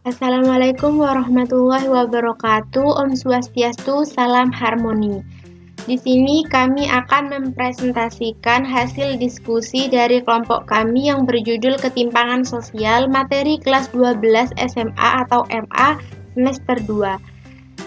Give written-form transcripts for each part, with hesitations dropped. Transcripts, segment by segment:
Assalamualaikum warahmatullahi wabarakatuh. Om Swastiastu, salam harmoni. Di sini kami akan mempresentasikan hasil diskusi dari kelompok kami yang berjudul Ketimpangan Sosial materi kelas 12 SMA atau MA semester 2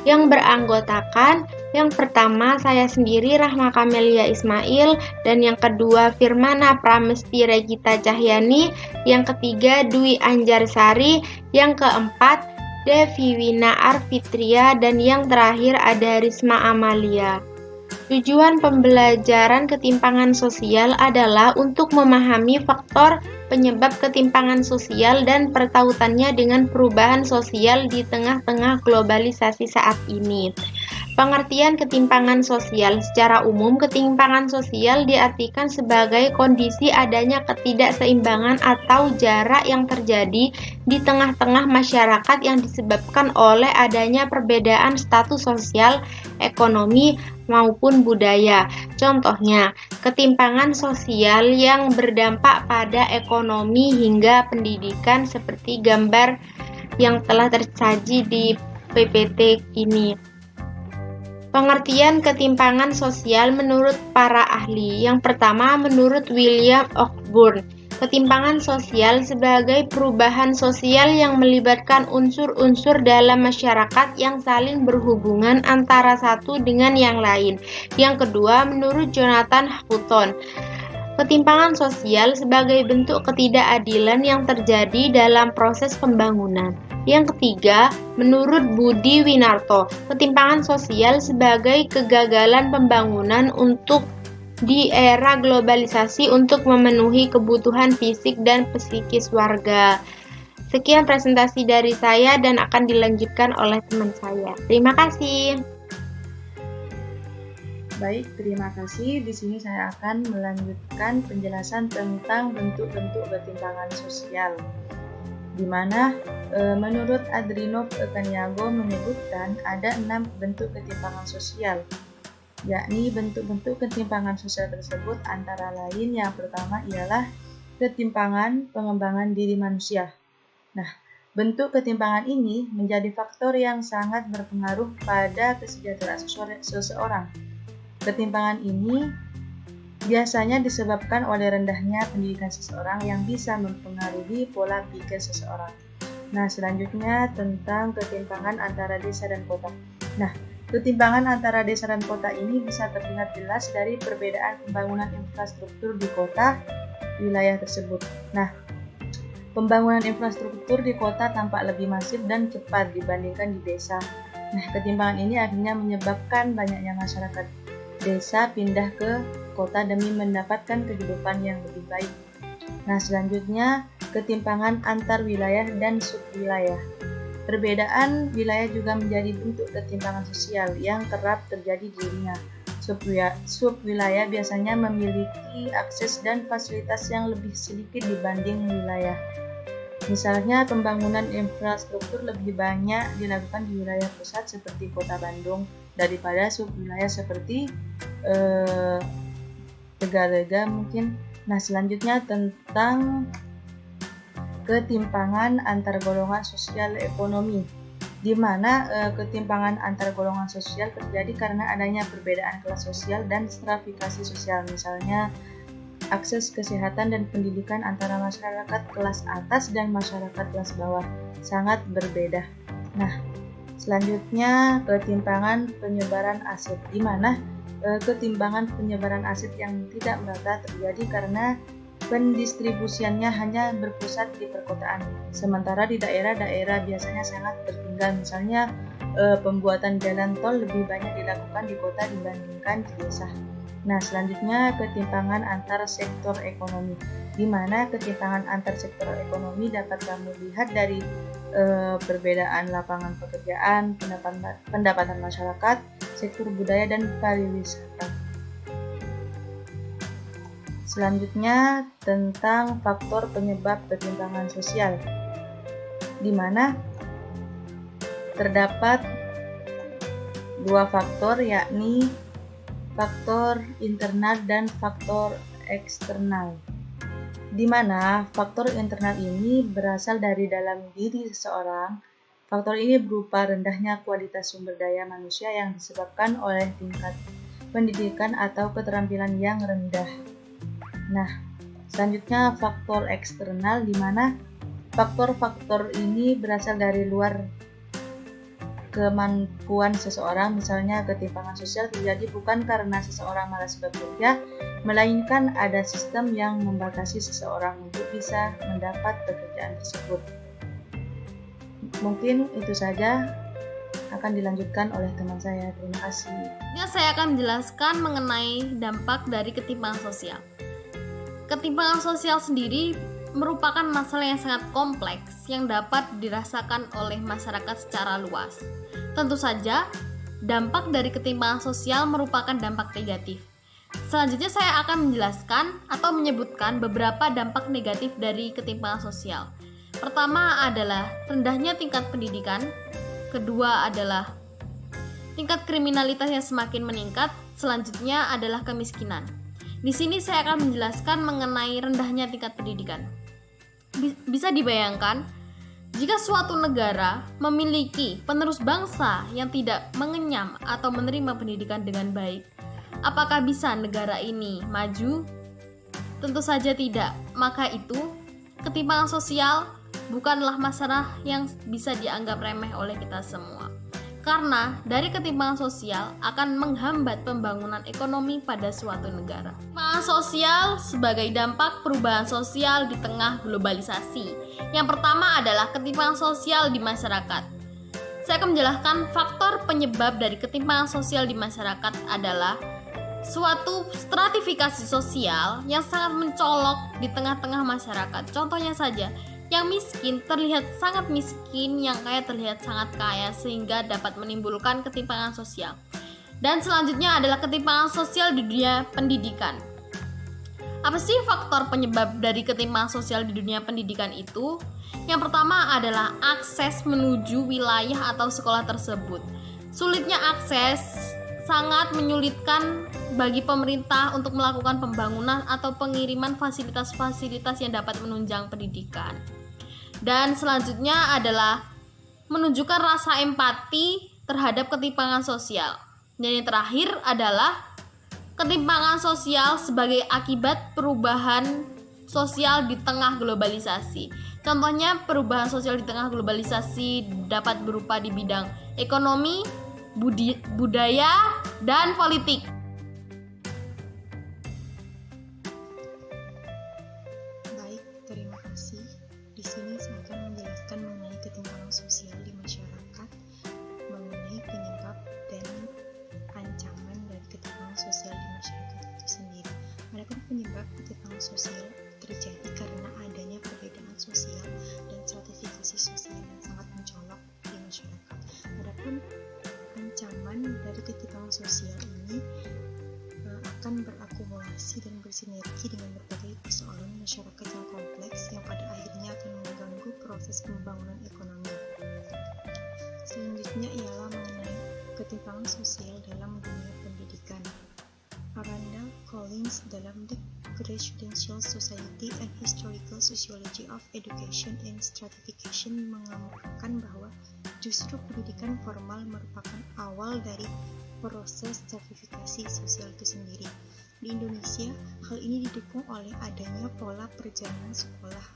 yang beranggotakan yang pertama saya sendiri Rahma Kamelia Ismail, dan yang kedua Firmana Pramesti Regita Cahyani, yang ketiga Dwi Anjarsari, yang keempat Devi Wina Arfitria, dan yang terakhir ada Risma Amalia. Tujuan pembelajaran ketimpangan sosial adalah untuk memahami faktor penyebab ketimpangan sosial dan pertautannya dengan perubahan sosial di tengah-tengah globalisasi saat ini. Pengertian ketimpangan sosial secara umum, ketimpangan sosial diartikan sebagai kondisi adanya ketidakseimbangan atau jarak yang terjadi di tengah-tengah masyarakat yang disebabkan oleh adanya perbedaan status sosial, ekonomi, maupun budaya. Contohnya, ketimpangan sosial yang berdampak pada ekonomi hingga pendidikan seperti gambar yang telah tersaji di PPT ini. Pengertian ketimpangan sosial menurut para ahli. Yang pertama, menurut William Cockburn, ketimpangan sosial sebagai perubahan sosial yang melibatkan unsur-unsur dalam masyarakat yang saling berhubungan antara satu dengan yang lain. Yang kedua, menurut Jonathan Hutton, ketimpangan sosial sebagai bentuk ketidakadilan yang terjadi dalam proses pembangunan. Yang ketiga, menurut Budi Winarto, ketimpangan sosial sebagai kegagalan pembangunan untuk di era globalisasi untuk memenuhi kebutuhan fisik dan psikis warga. Sekian presentasi dari saya dan akan dilanjutkan oleh teman saya. Terima kasih. Baik, terima kasih. Di sini saya akan melanjutkan penjelasan tentang bentuk-bentuk ketimpangan sosial. Di mana menurut Adrino Kaniago menyebutkan ada 6 bentuk ketimpangan sosial, yakni bentuk-bentuk ketimpangan sosial tersebut antara lain yang pertama ialah ketimpangan pengembangan diri manusia. Nah, bentuk ketimpangan ini menjadi faktor yang sangat berpengaruh pada kesejahteraan seseorang. Ketimpangan ini biasanya disebabkan oleh rendahnya pendidikan seseorang yang bisa mempengaruhi pola pikir seseorang. Nah, selanjutnya tentang ketimpangan antara desa dan kota. Nah, ketimpangan antara desa dan kota ini bisa terlihat jelas dari perbedaan pembangunan infrastruktur di kota wilayah tersebut. Nah, pembangunan infrastruktur di kota tampak lebih masif dan cepat dibandingkan di desa. Nah, ketimpangan ini akhirnya menyebabkan banyaknya masyarakat desa pindah ke kota demi mendapatkan kehidupan yang lebih baik. Nah, selanjutnya ketimpangan antar wilayah dan subwilayah. Perbedaan wilayah juga menjadi bentuk ketimpangan sosial yang kerap terjadi di dunia. Subwilayah biasanya memiliki akses dan fasilitas yang lebih sedikit dibanding wilayah. Misalnya, pembangunan infrastruktur lebih banyak dilakukan di wilayah pusat seperti Kota Bandung daripada subwilayah seperti Tegalega mungkin. Nah, selanjutnya tentang ketimpangan antar golongan sosial ekonomi, di mana ketimpangan antar golongan sosial terjadi karena adanya perbedaan kelas sosial dan stratifikasi sosial. Misalnya, akses kesehatan dan pendidikan antara masyarakat kelas atas dan masyarakat kelas bawah sangat berbeda. Nah, selanjutnya ketimpangan penyebaran aset, di mana ketimpangan penyebaran aset yang tidak merata terjadi karena pendistribusiannya hanya berpusat di perkotaan, sementara di daerah-daerah biasanya sangat tertinggal. Misalnya, pembuatan jalan tol lebih banyak dilakukan di kota dibandingkan di desa. Nah, selanjutnya ketimpangan antar sektor ekonomi, di mana ketimpangan antar sektor ekonomi dapat kamu lihat dari perbedaan lapangan pekerjaan, pendapatan masyarakat, sektor budaya, dan pariwisata. Selanjutnya tentang faktor penyebab ketimpangan sosial, di mana terdapat 2 faktor, yakni faktor internal dan faktor eksternal. di mana faktor internal ini berasal dari dalam diri seseorang. Faktor ini berupa rendahnya kualitas sumber daya manusia yang disebabkan oleh tingkat pendidikan atau keterampilan yang rendah. Nah, selanjutnya faktor eksternal, di mana faktor-faktor ini berasal dari luar kemampuan seseorang. Misalnya ketimpangan sosial terjadi bukan karena seseorang malas bekerja, melainkan ada sistem yang membatasi seseorang untuk bisa mendapat pekerjaan tersebut. Mungkin itu saja, akan dilanjutkan oleh teman saya. Terima kasih. Saya akan menjelaskan mengenai dampak dari ketimpangan sosial. Ketimpangan sosial sendiri merupakan masalah yang sangat kompleks yang dapat dirasakan oleh masyarakat secara luas. Tentu saja, dampak dari ketimpangan sosial merupakan dampak negatif. Selanjutnya saya akan menjelaskan atau menyebutkan beberapa dampak negatif dari ketimpangan sosial. Pertama adalah rendahnya tingkat pendidikan, kedua adalah tingkat kriminalitas yang semakin meningkat, selanjutnya adalah kemiskinan. Di sini saya akan menjelaskan mengenai rendahnya tingkat pendidikan. Bisa dibayangkan, jika suatu negara memiliki penerus bangsa yang tidak mengenyam atau menerima pendidikan dengan baik, apakah bisa negara ini maju? Tentu saja tidak. Maka itu, ketimpangan sosial bukanlah masalah yang bisa dianggap remeh oleh kita semua. Karena dari ketimpangan sosial akan menghambat pembangunan ekonomi pada suatu negara. Ketimpangan sosial sebagai dampak perubahan sosial di tengah globalisasi. Yang pertama adalah ketimpangan sosial di masyarakat. Saya akan menjelaskan faktor penyebab dari ketimpangan sosial di masyarakat adalah suatu stratifikasi sosial yang sangat mencolok di tengah-tengah masyarakat. Contohnya saja, yang miskin terlihat sangat miskin, yang kaya terlihat sangat kaya, sehingga dapat menimbulkan ketimpangan sosial. Dan selanjutnya adalah ketimpangan sosial di dunia pendidikan. Apa sih faktor penyebab dari ketimpangan sosial di dunia pendidikan itu? Yang pertama adalah akses menuju wilayah atau sekolah tersebut. Sulitnya akses sangat menyulitkan bagi pemerintah untuk melakukan pembangunan atau pengiriman fasilitas-fasilitas yang dapat menunjang pendidikan. Dan selanjutnya adalah menunjukkan rasa empati terhadap ketimpangan sosial. Dan yang terakhir adalah ketimpangan sosial sebagai akibat perubahan sosial di tengah globalisasi. Contohnya, perubahan sosial di tengah globalisasi dapat berupa di bidang ekonomi, budaya, dan politik. Baik, terima kasih. Di sini saya akan menjelaskan mengenai ketimpangan sosial di masyarakat, mengenai penyebab dan ancaman dari ketimpangan sosial di masyarakat itu sendiri. Adapun penyebab ketimpangan sosial terjadi karena adanya perbedaan sosial dan stratifikasi sosial yang sangat mencolok di masyarakat. Adapun ancaman dari ketimpangan sosial ini akan berakumulasi dan bersinergi dengan berbagai persoalan masyarakat yang kompleks yang pada akhirnya akan mengganggu proses pembangunan ekonomi. Selanjutnya ialah mengenai ketimpangan sosial dalam dunia pendidikan. Arundel Collins dalam The Credential Society and Historical Sociology of Education and Stratification mengemukakan bahwa justru pendidikan formal merupakan awal dari proses stratifikasi sosial itu sendiri. Di Indonesia, hal ini didukung oleh adanya pola perjalanan sekolah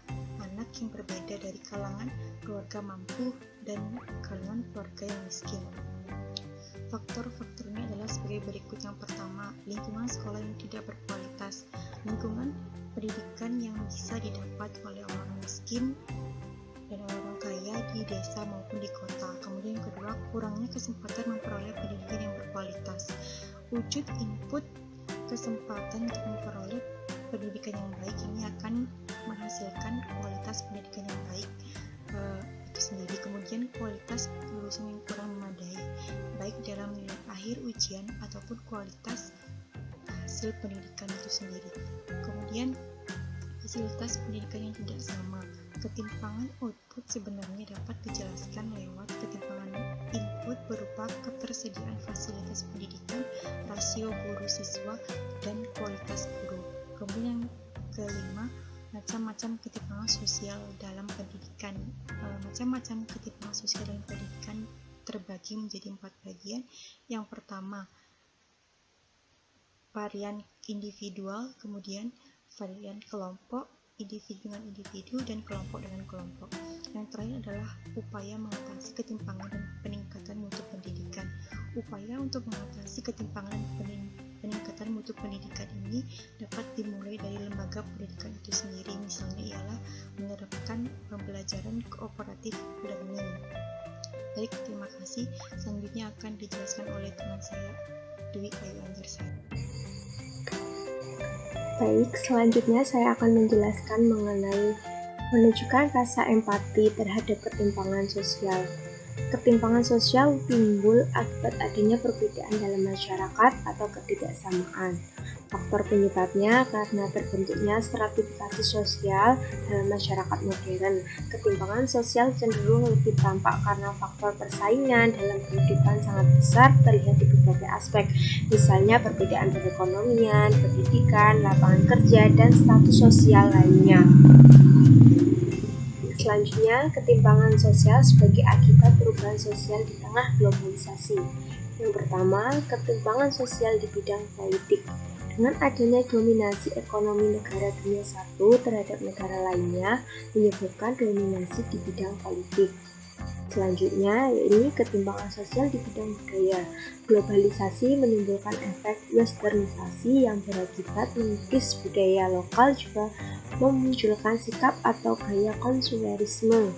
anak yang berbeda dari kalangan keluarga mampu dan kalangan keluarga yang miskin. Faktor-faktornya adalah sebagai berikut. Yang pertama, lingkungan sekolah yang tidak berkualitas. Lingkungan pendidikan yang bisa didapat oleh orang miskin dan orang kaya di desa maupun di kota. Kemudian yang kedua, kurangnya kesempatan memperoleh pendidikan yang berkualitas. Wujud input kesempatan untuk memperoleh pendidikan yang baik ini akan menghasilkan kualitas pendidikan yang baik itu sendiri. Kemudian kualitas lulusan yang kurang memadai, baik dalam nilai akhir ujian ataupun kualitas hasil pendidikan itu sendiri. Kemudian fasilitas pendidikan yang tidak sama. Ketimpangan output sebenarnya dapat dijelaskan lewat ketimpangan input berupa ketersediaan fasilitas pendidikan, rasio guru siswa, dan kualitas guru. Kemudian yang kelima, macam-macam ketimpangan sosial dalam pendidikan. Macam-macam ketimpangan sosial dalam pendidikan terbagi menjadi 4 bagian. Yang pertama, varian individual, kemudian varian kelompok, individu dengan individu, dan kelompok dengan kelompok. Yang terakhir adalah upaya mengatasi ketimpangan dan peningkatan mutu pendidikan. Upaya untuk mengatasi ketimpangan dan peningkatan mutu pendidikan ini dapat dimulai dari lembaga pendidikan itu sendiri. Misalnya ialah menerapkan pembelajaran kooperatif learning. Baik, terima kasih. Selanjutnya akan dijelaskan oleh teman saya, Dwi Ayu Anjarsari. Baik, selanjutnya saya akan menjelaskan mengenai menunjukkan rasa empati terhadap ketimpangan sosial. Ketimpangan sosial timbul akibat adanya perbedaan dalam masyarakat atau ketidaksamaan. Faktor penyebabnya karena terbentuknya stratifikasi sosial dalam masyarakat modern. Ketimpangan sosial cenderung lebih tampak karena faktor persaingan dalam kehidupan sangat besar terlihat di berbagai aspek, misalnya perbedaan perekonomian, pendidikan, lapangan kerja, dan status sosial lainnya. Selanjutnya, ketimpangan sosial sebagai akibat perubahan sosial di tengah globalisasi. Yang pertama, ketimpangan sosial di bidang politik. Dengan adanya dominasi ekonomi negara dunia satu terhadap negara lainnya, menyebabkan dominasi di bidang politik. Selanjutnya, yaitu ketimpangan sosial di bidang budaya. Globalisasi menimbulkan efek westernisasi yang berakibat mengikis budaya lokal, juga memunculkan sikap atau gaya konsumerisme.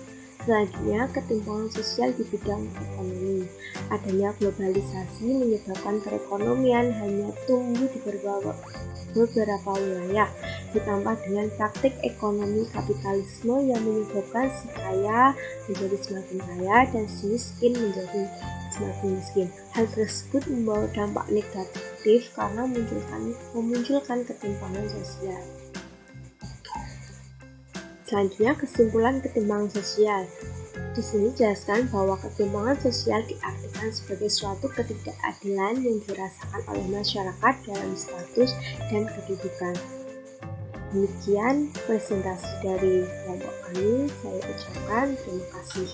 Selanjutnya, ketimpangan sosial di bidang ekonomi. Adanya globalisasi menyebabkan perekonomian hanya tumbuh di beberapa wilayah, ditambah dengan praktik ekonomi kapitalisme yang menyebabkan si kaya menjadi semakin kaya dan si miskin menjadi semakin miskin. Hal tersebut membawa dampak negatif karena memunculkan ketimpangan sosial. Selanjutnya, kesimpulan ketimpangan sosial. Di sini dijelaskan bahwa ketimpangan sosial diartikan sebagai suatu ketidakadilan yang dirasakan oleh masyarakat dalam status dan kedudukan. Demikian presentasi dari kelompok kami. Saya ucapkan terima kasih.